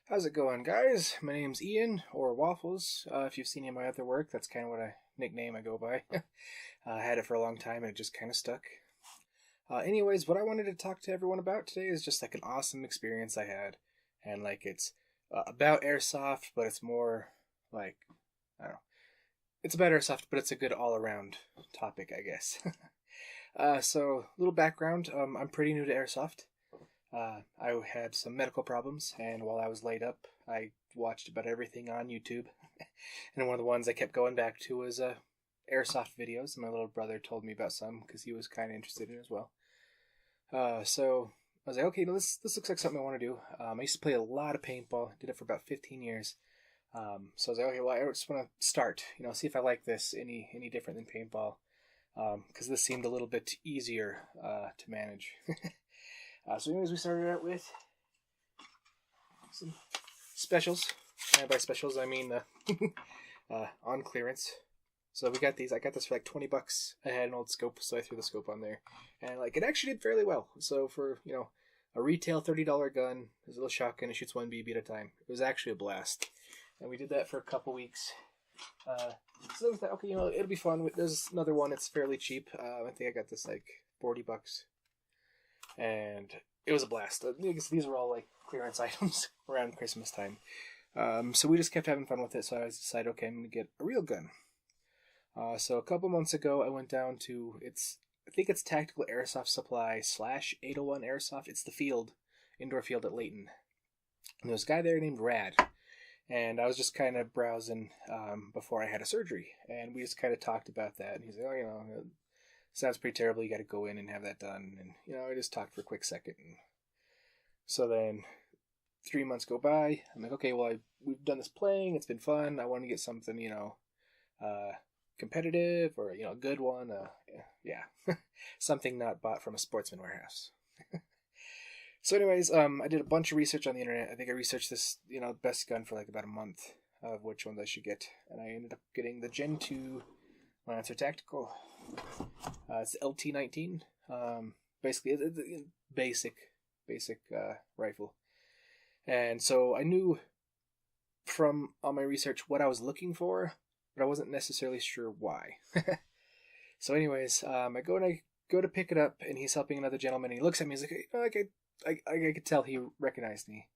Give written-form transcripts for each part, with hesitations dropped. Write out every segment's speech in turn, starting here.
How's it going, guys? My name's Ian, or Waffles. If you've seen any of my other work, that's kind of what nickname I go by. I had it for a long time and it just kind of stuck. Anyways, what I wanted to talk to everyone about today is just like an awesome experience I had. And like it's about Airsoft, but it's more like, I don't know. It's about Airsoft, but it's a good all around topic, I guess. So, little background I'm pretty new to Airsoft. I had some medical problems, and while I was laid up, I watched about everything on YouTube. And one of the ones I kept going back to was airsoft videos. And my little brother told me about some because he was kind of interested in it as well. So I was like, okay, this looks like something I want to do. I used to play a lot of paintball. Did it for about 15 years. So I was like, okay, well, I just want to start. See if I like this any different than paintball. Because this seemed a little bit easier to manage. So anyways, we started out with some specials. And by specials, I mean on clearance. So we got these. I got this for like $20. I had an old scope, so I threw the scope on there. And like it actually did fairly well. So for, a retail $30 gun, there's a little shotgun, it shoots one BB at a time. It was actually a blast. And we did that for a couple weeks. So we thought, okay, it'll be fun. There's another one, it's fairly cheap. I think I got this like $40. And it was a blast. These were all like clearance items around Christmas time. So we just kept having fun with it. So I decided, okay, I'm going to get a real gun. So a couple months ago, I went down to, I think it's Tactical Airsoft Supply / 801 Airsoft. It's the indoor field at Layton. And there was a guy there named Rad. And I was just kind of browsing before I had a surgery. And we just kind of talked about that. And he's like, it sounds pretty terrible. You got to go in and have that done. And, I just talked for a quick second. And so then 3 months go by. I'm like, okay, well, we've done this playing. It's been fun. I want to get something, competitive or, a good one. Yeah. Something not bought from a sportsman warehouse. So anyways, I did a bunch of research on the internet. I think I researched this, best gun for like about a month of which ones I should get. And I ended up getting the Gen 2 Lancer Tactical. It's the LT-19. Basically, it's a basic rifle. And so I knew from all my research what I was looking for, but I wasn't necessarily sure why. So anyways, I go to pick it up, and he's helping another gentleman, and he looks at me, he's like, I could tell he recognized me.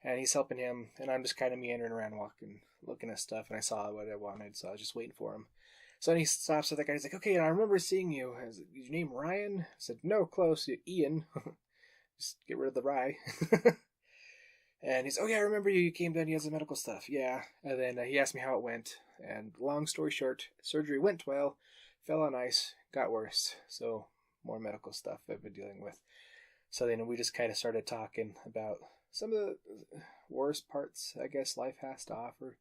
And he's helping him, and I'm just kind of meandering around looking at stuff, and I saw what I wanted, so I was just waiting for him. So then he stops with that guy. He's like, okay, I remember seeing you. Is your name Ryan? I said, no, close. Ian. Just get rid of the Rye. And he's, oh yeah, I remember you. You came down. You had some medical stuff. Yeah. And then he asked me how it went. And long story short, surgery went well. Fell on ice. Got worse. So more medical stuff I've been dealing with. So then we just kind of started talking about some of the worst parts, I guess, life has to offer.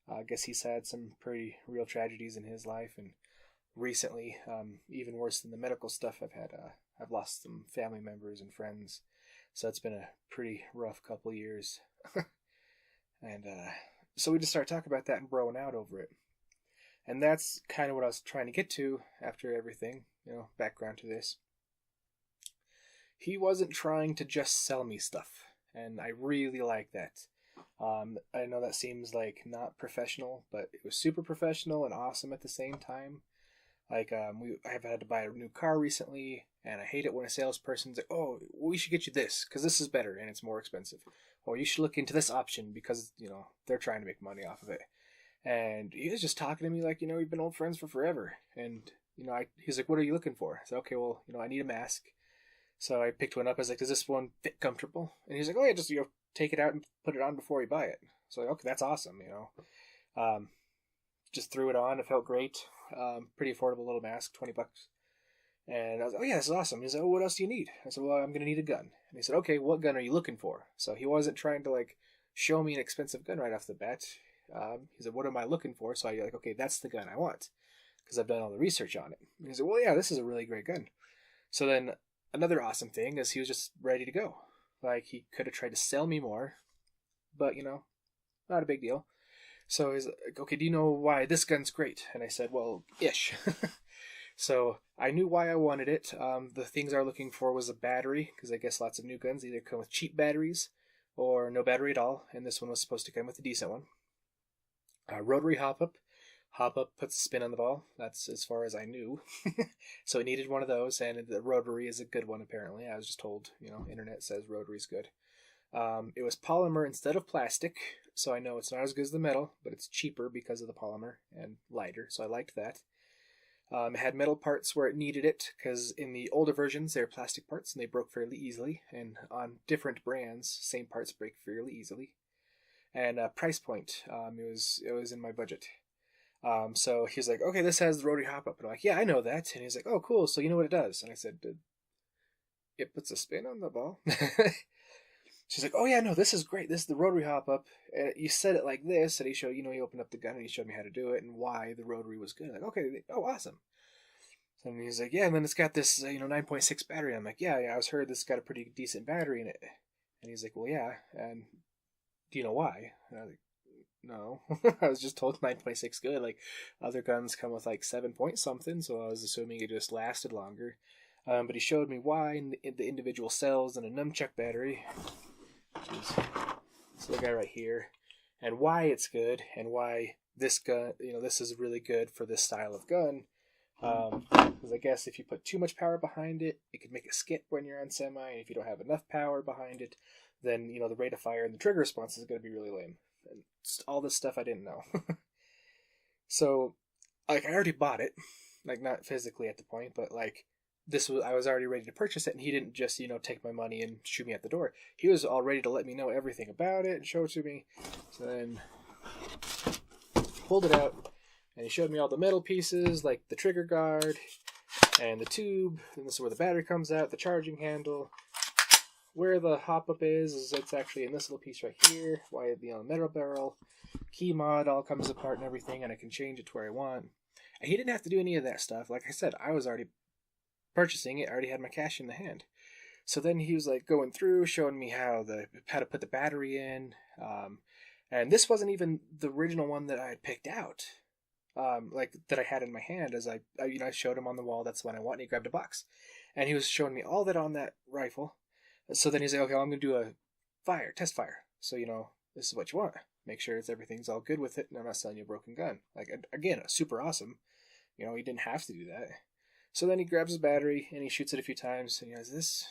I guess he's had some pretty real tragedies in his life, and recently, even worse than the medical stuff I've lost some family members and friends, so it's been a pretty rough couple of years. And so we just started talking about that and broing out over it. And that's kind of what I was trying to get to after everything, background to this. He wasn't trying to just sell me stuff, and I really like that. I know that seems like not professional, but it was super professional and awesome at the same time. Like, I've had to buy a new car recently, and I hate it when a salesperson's like, oh, we should get you this, because this is better, and it's more expensive. Or you should look into this option, because, they're trying to make money off of it. And he was just talking to me like, we've been old friends for forever. And, he's like, what are you looking for? I said, okay, well, I need a mask. So I picked one up. I was like, does this one fit comfortable? And he's like, oh yeah, just, take it out and put it on before you buy it. So okay, that's awesome, Just threw it on. It felt great. Pretty affordable little mask, $20. And I was like, oh yeah, this is awesome. He said, oh, what else do you need? I said, well, I'm going to need a gun. And he said, okay, what gun are you looking for? So he wasn't trying to like show me an expensive gun right off the bat. He said, what am I looking for? So I like, okay, that's the gun I want, because I've done all the research on it. And he said, well, yeah, this is a really great gun. So then another awesome thing is he was just ready to go. Like, he could have tried to sell me more, but, not a big deal. So he's like, okay, do you know why this gun's great? And I said, well, ish. So I knew why I wanted it. The things I was looking for was a battery, because I guess lots of new guns either come with cheap batteries or no battery at all, and this one was supposed to come with a decent one. Rotary hop-up. Hop-up puts a spin on the ball. That's as far as I knew. So it needed one of those, and the rotary is a good one, apparently. I was just told, internet says rotary's good. It was polymer instead of plastic, so I know it's not as good as the metal, but it's cheaper because of the polymer and lighter, so I liked that. It had metal parts where it needed it, because in the older versions, they're plastic parts, and they broke fairly easily, and on different brands, same parts break fairly easily. And price point, it was in my budget. So he's like, okay, this has the rotary hop-up. And I'm like, yeah, I know that. And he's like, oh, cool, so you know what it does? And I said, it puts a spin on the ball? She's like, oh yeah, no, this is great. This is the rotary hop-up. You said it like this, and he opened up the gun and he showed me how to do it and why the rotary was good. I'm like, okay, oh, awesome. And he's like, yeah, and then it's got this, 9.6 battery. I'm like, yeah, I was heard this got a pretty decent battery in it. And he's like, well, yeah, and do you know why? And I was like, no. I was just told 9.6 good. Like, other guns come with like 7 point something, so I was assuming it just lasted longer. But he showed me why in the individual cells and a nunchuck battery, which is this guy right here, and why it's good, and why this gun, this is really good for this style of gun. Because I guess if you put too much power behind it, it could make it skip when you're on semi, and if you don't have enough power behind it, then, the rate of fire and the trigger response is going to be really lame. And all this stuff I didn't know. So, like, I already bought it. Like, not physically at the point, but, like, I was already ready to purchase it, and he didn't just, take my money and shoot me at the door. He was all ready to let me know everything about it and show it to me. So then, pulled it out, and he showed me all the metal pieces, like the trigger guard, and the tube, and this is where the battery comes out, the charging handle. Where the hop-up is it's actually in this little piece right here, why it'd be on the metal barrel. Key mod all comes apart and everything, and I can change it to where I want. And he didn't have to do any of that stuff. Like I said, I was already purchasing it, I already had my cash in the hand. So then he was like going through, showing me how to put the battery in. And this wasn't even the original one that I had picked out. Like that I had in my hand as I showed him on the wall, that's the one I want, and he grabbed a box. And he was showing me all that on that rifle. So then he's like, okay, well, I'm going to do a test fire. So, this is what you want. Make sure everything's all good with it, and I'm not selling you a broken gun. Like, again, super awesome. He didn't have to do that. So then he grabs his battery, and he shoots it a few times, and he goes, this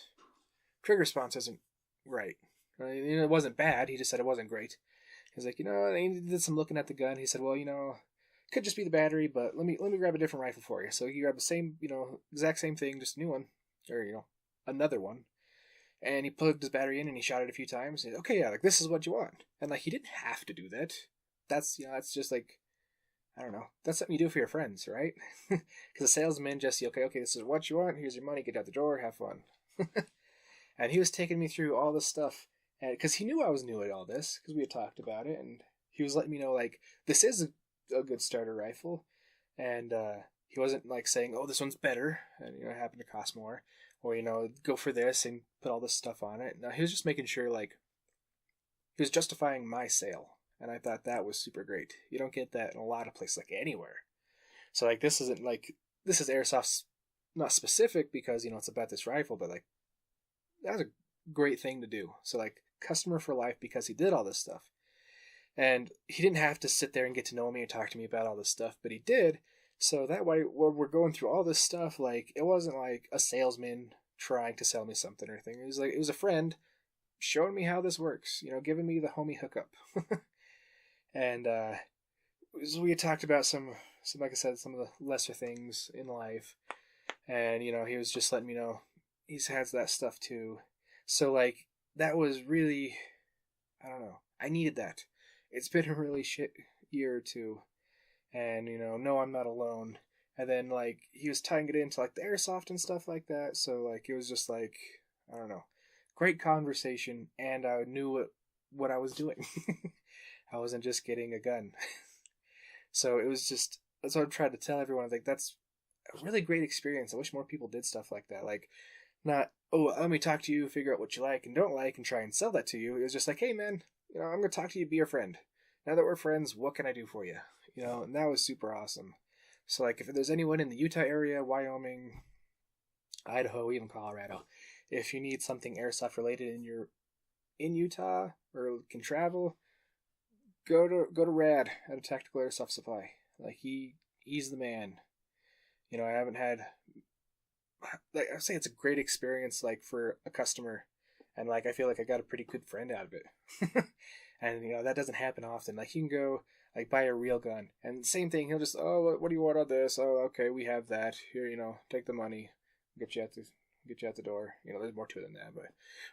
trigger response isn't right. It wasn't bad, he just said it wasn't great. He's like, and he did some looking at the gun. He said, well, it could just be the battery, but let me grab a different rifle for you. So he grabbed the same, exact same thing, just a new one, or, another one. And he plugged his battery in and he shot it a few times. He said, okay, yeah, like, this is what you want. And, like, he didn't have to do that. That's, that's just, like, I don't know. That's something you do for your friends, right? Because the salesman just, okay, this is what you want. Here's your money. Get out the door. Have fun. And he was taking me through all this stuff. Because he knew I was new at all this, because we had talked about it. And he was letting me know, like, this is a good starter rifle. And he wasn't, like, saying, oh, this one's better. And, it happened to cost more. Or, go for this and put all this stuff on it. Now, he was just making sure, like, he was justifying my sale. And I thought that was super great. You don't get that in a lot of places, like, anywhere. So, like, this is Airsoft's not specific because, it's about this rifle, but, like, that was a great thing to do. So, like, customer for life because he did all this stuff. And he didn't have to sit there and get to know me and talk to me about all this stuff, but he did. So that way, when we're going through all this stuff, like, it wasn't like a salesman trying to sell me something or anything. It was a friend showing me how this works, giving me the homie hookup. And so we had talked about some, like I said, some of the lesser things in life. And, he was just letting me know he has that stuff too. So, like, that was really, I don't know, I needed that. It's been a really shit year or two. And, no, I'm not alone. And then, like, he was tying it into, like, the Airsoft and stuff like that. So, like, it was just, like, I don't know. Great conversation. And I knew what I was doing. I wasn't just getting a gun. So, it was just, that's what I'm trying to tell everyone. Like, that's a really great experience. I wish more people did stuff like that. Like, not, oh, let me talk to you, figure out what you like and don't like, and try and sell that to you. It was just like, hey, man, I'm going to talk to you, be your friend. Now that we're friends, what can I do for you? And that was super awesome. So, like, if there's anyone in the Utah area, Wyoming, Idaho, even Colorado, if you need something Airsoft related and you're in Utah or can travel, go to Rad at a Tactical Airsoft Supply. Like he's the man. You know, I haven't had, like, I say it's a great experience, like, for a customer, and like I feel like I got a pretty good friend out of it. And you know that doesn't happen often. Like, you can go like buy a real gun, and same thing. He'll just, oh, what do you want on this? Oh, okay, we have that here. You know, take the money, get you out the door. You know, there's more to it than that, but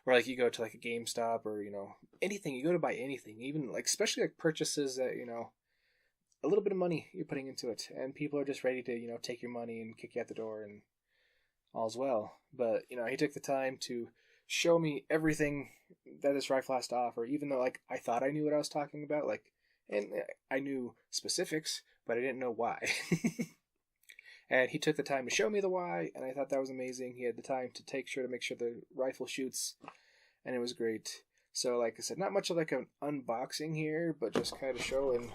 or like you go to like a GameStop or you know anything. You go to buy anything, even like especially like purchases that you know a little bit of money you're putting into it, and people are just ready to you know take your money and kick you out the door, and all's well. But you know, he took the time to show me everything that this rifle has to offer, even though like I thought I knew what I was talking about, like, and I knew specifics, but I didn't know why. And he took the time to show me the why, and I thought that was amazing. He had the time to make sure the rifle shoots, and it was great. So, like I said, not much of like an unboxing here, but just kind of showing.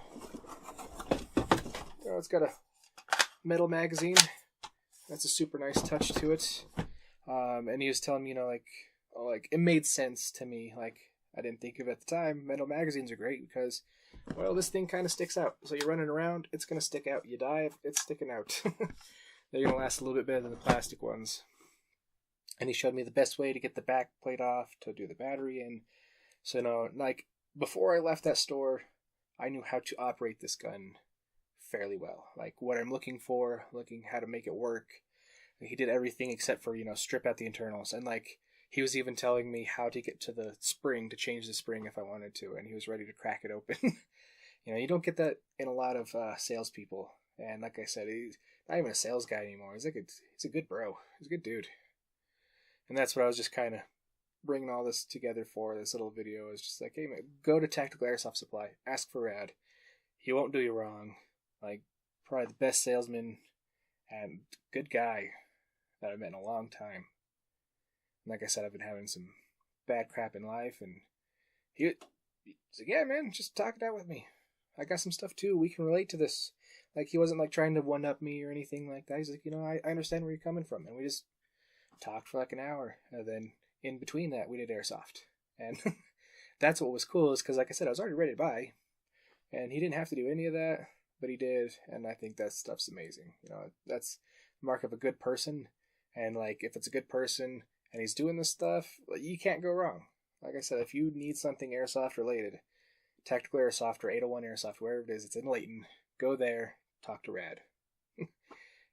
Oh, it's got a metal magazine. That's a super nice touch to it. And he was telling me, you know, like it made sense to me. Like I didn't think of it at the time. Metal magazines are great because, well, this thing kind of sticks out. So you're running around, it's gonna stick out. You die, it's sticking out. They're gonna last a little bit better than the plastic ones. And he showed me the best way to get the back plate off to do the battery in. So, you know, like before I left that store, I knew how to operate this gun fairly well. Like what I'm looking for, looking how to make it work. He did everything except for, you know, strip out the internals. And like he was even telling me how to get to the spring, to change the spring if I wanted to, and he was ready to crack it open. You know, you don't get that in a lot of salespeople. And like I said, he's not even a sales guy anymore. He's a good bro. He's a good dude. And that's what I was just kind of bringing all this together for this little video. Is just like, hey man, go to Tactical Airsoft Supply, ask for Rad. He won't do you wrong. Like, probably the best salesman and good guy that I've met in a long time. And like I said, I've been having some bad crap in life, and he's like, yeah, man, just talk it out with me. I got some stuff too. We can relate to this. Like, he wasn't like trying to one up me or anything like that. He's like, you know, I understand where you're coming from. And we just talked for like an hour. And then in between that, we did Airsoft. And that's what was cool, is because, like I said, I was already ready to buy. And he didn't have to do any of that, but he did. And I think that stuff's amazing. You know, that's the mark of a good person. And like, if it's a good person and he's doing this stuff, you can't go wrong. Like I said, if you need something Airsoft related, Tactical Airsoft or 801 Airsoft, wherever it is, it's in Layton, go there, talk to Rad.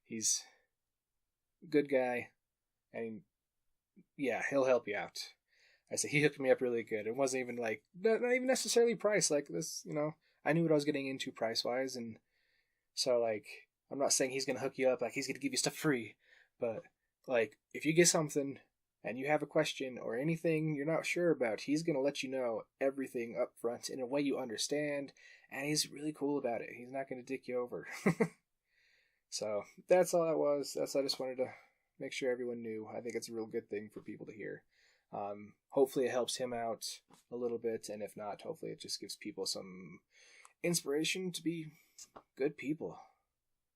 He's a good guy, and yeah, he'll help you out. I said, he hooked me up really good. It wasn't even like, not even necessarily price, like this, you know, I knew what I was getting into price-wise, and so, like, I'm not saying he's going to hook you up, like, he's going to give you stuff free, but, like, if you get something and you have a question or anything you're not sure about, he's going to let you know everything up front in a way you understand, and he's really cool about it. He's not going to dick you over. So, that's all that was. I just wanted to make sure everyone knew. I think it's a real good thing for people to hear. Hopefully it helps him out a little bit, and if not, hopefully it just gives people some inspiration to be good people,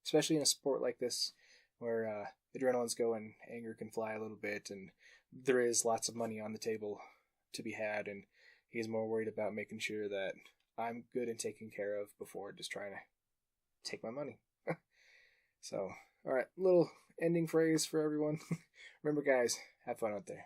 especially in a sport like this where adrenaline's going, anger can fly a little bit, and there is lots of money on the table to be had, and he's more worried about making sure that I'm good and taken care of before just trying to take my money. So, alright, little ending phrase for everyone. Remember guys, have fun out there.